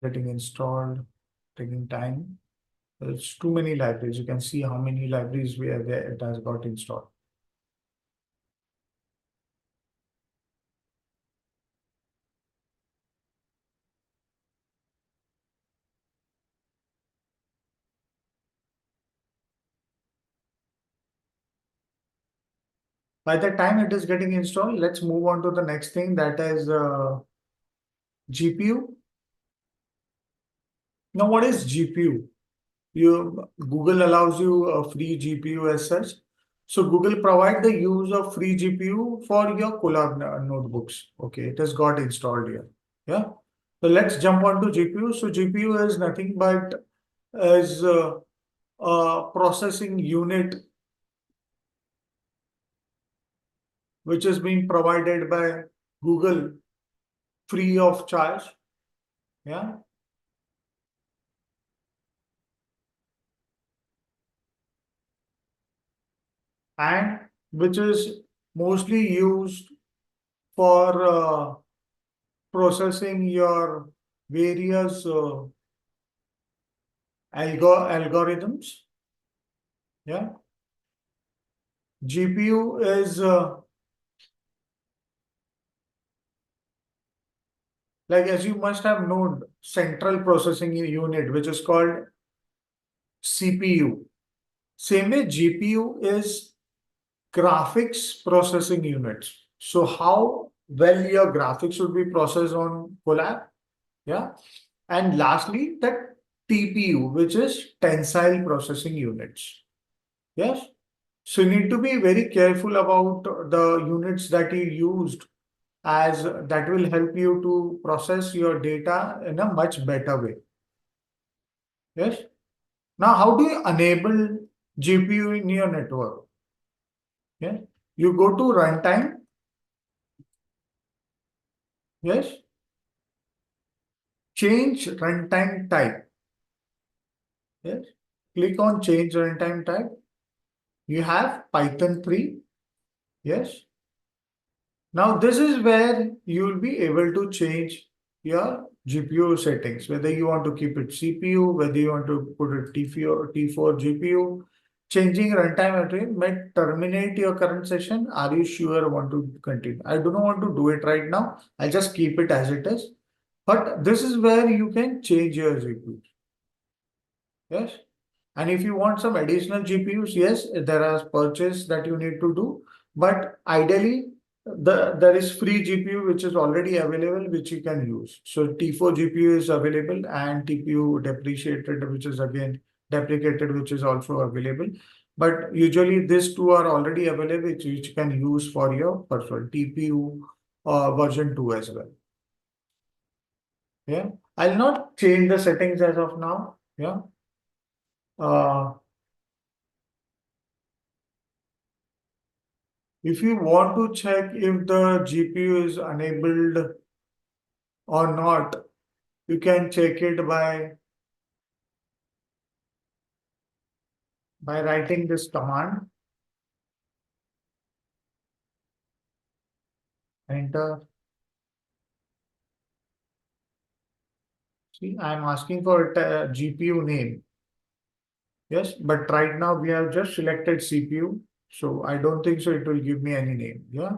getting installed, taking time. There's too many libraries. You can see how many libraries we have there it has got installed. By the time it is getting installed, let's move on to the next thing, that is GPU. Now, what is GPU? Google allows you a free GPU as such. So Google provide the use of free GPU for your Colab notebooks. Okay, it has got installed here. Yeah. So let's jump on to GPU. So GPU is nothing but is a processing unit which is being provided by Google free of charge. Yeah. And which is mostly used for processing your various algorithms. Yeah. GPU is like, as you must have known, central processing unit, which is called CPU. Same way, GPU is graphics processing units. So how well your graphics should be processed on Colab. Yeah. And lastly, the TPU, which is tensile processing units. Yes. So you need to be very careful about the units that you used, as that will help you to process your data in a much better way. Yes. Now, how do you enable GPU in your network? Yeah. You go to runtime. Yes. Change runtime type. Yes. Click on change runtime type. You have Python 3. Yes. Now, this is where you will be able to change your GPU settings, whether you want to keep it CPU, whether you want to put it T4 GPU. Changing runtime address may terminate your current session. Are you sure you want to continue? I do not want to do it right now. I'll just keep it as it is. But this is where you can change your GPU. Yes. And if you want some additional GPUs, yes, there are purchase that you need to do. But ideally, there is free GPU which is already available, which you can use. So T4 GPU is available, and TPU depreciated, which is again deprecated, which is also available. But usually these two are already available, which you can use for your personal TPU version 2 as well. Yeah. I'll not change the settings as of now. Yeah. Uh, If you want to check if the GPU is enabled or not, you can check it by writing this command. Enter. See, I'm asking for a GPU name. Yes, but right now we have just selected CPU. So I don't think so it will give me any name. Yeah,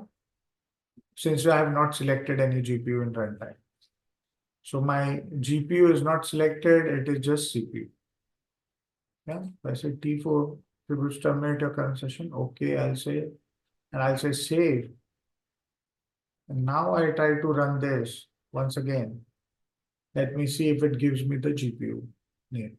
since I have not selected any GPU in runtime. So my GPU is not selected, it is just CPU. Yeah, I say T4 to terminate your current session. Okay, I'll say, and I'll say save. And now I try to run this once again. Let me see if it gives me the GPU name.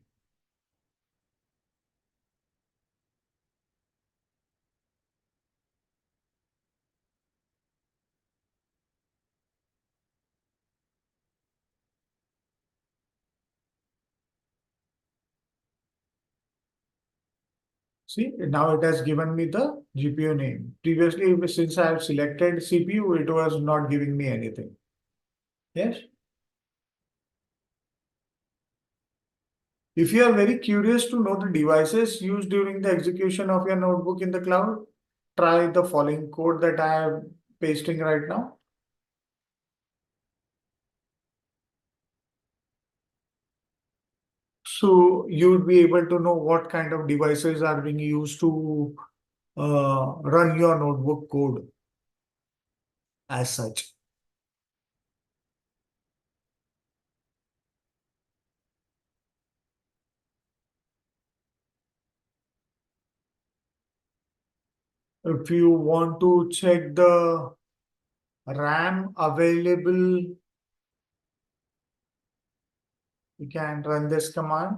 See, now it has given me the GPU name. Previously, since I have selected CPU, it was not giving me anything. Yes. If you are very curious to know the devices used during the execution of your notebook in the cloud, try the following code that I am pasting right now. So you'd be able to know what kind of devices are being used to run your notebook code as such. If you want to check the RAM available, you can run this command.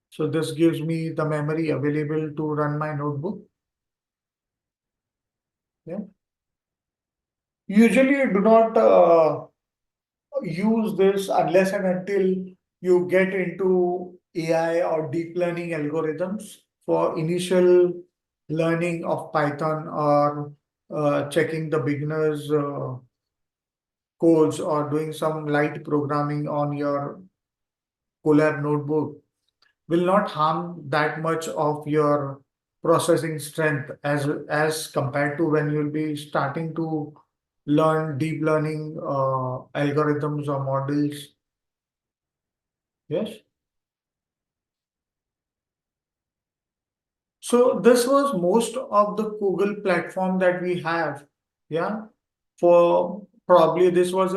So this gives me the memory available to run my notebook. Yeah. Usually you do not use this unless and until you get into AI or deep learning algorithms for initial learning of Python or checking the beginners codes or doing some light programming on your Colab notebook will not harm that much of your processing strength as compared to when you'll be starting to learn deep learning algorithms or models. Yes. So this was most of the Google platform that we have. Yeah. For probably this was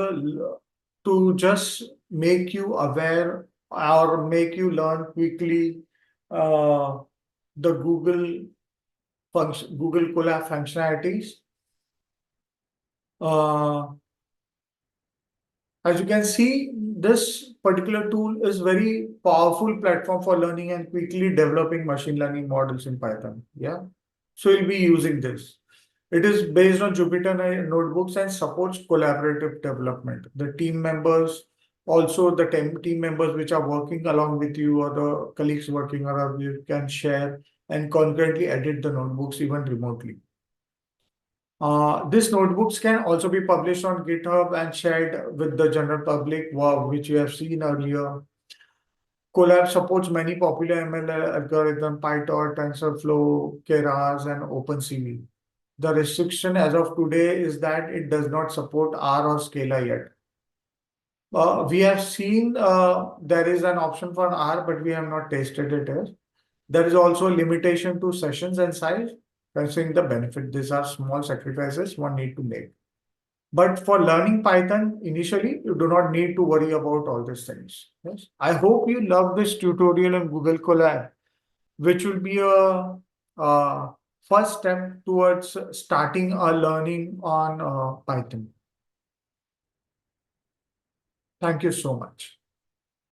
to just make you aware or make you learn quickly uh, the Google Colab functionalities. Uh, as you can see, this particular tool is very powerful platform for learning and quickly developing machine learning models in Python. Yeah. So you'll be using this. It is based on Jupyter notebooks and supports collaborative development. The team members, also the team members which are working along with you or the colleagues working around you can share and concurrently edit the notebooks even remotely. These notebooks can also be published on GitHub and shared with the general public, wow, which you have seen earlier. Colab supports many popular ML algorithms, PyTorch, TensorFlow, Keras, and OpenCV. The restriction as of today is that it does not support R or Scala yet. We have seen there is an option for R, but we have not tested it yet. There is also a limitation to sessions and size, considering the benefit. These are small sacrifices one need to make. But for learning Python, initially, you do not need to worry about all these things. Yes. I hope you love this tutorial on Google Colab, which will be a first step towards starting a learning on Python. Thank you so much.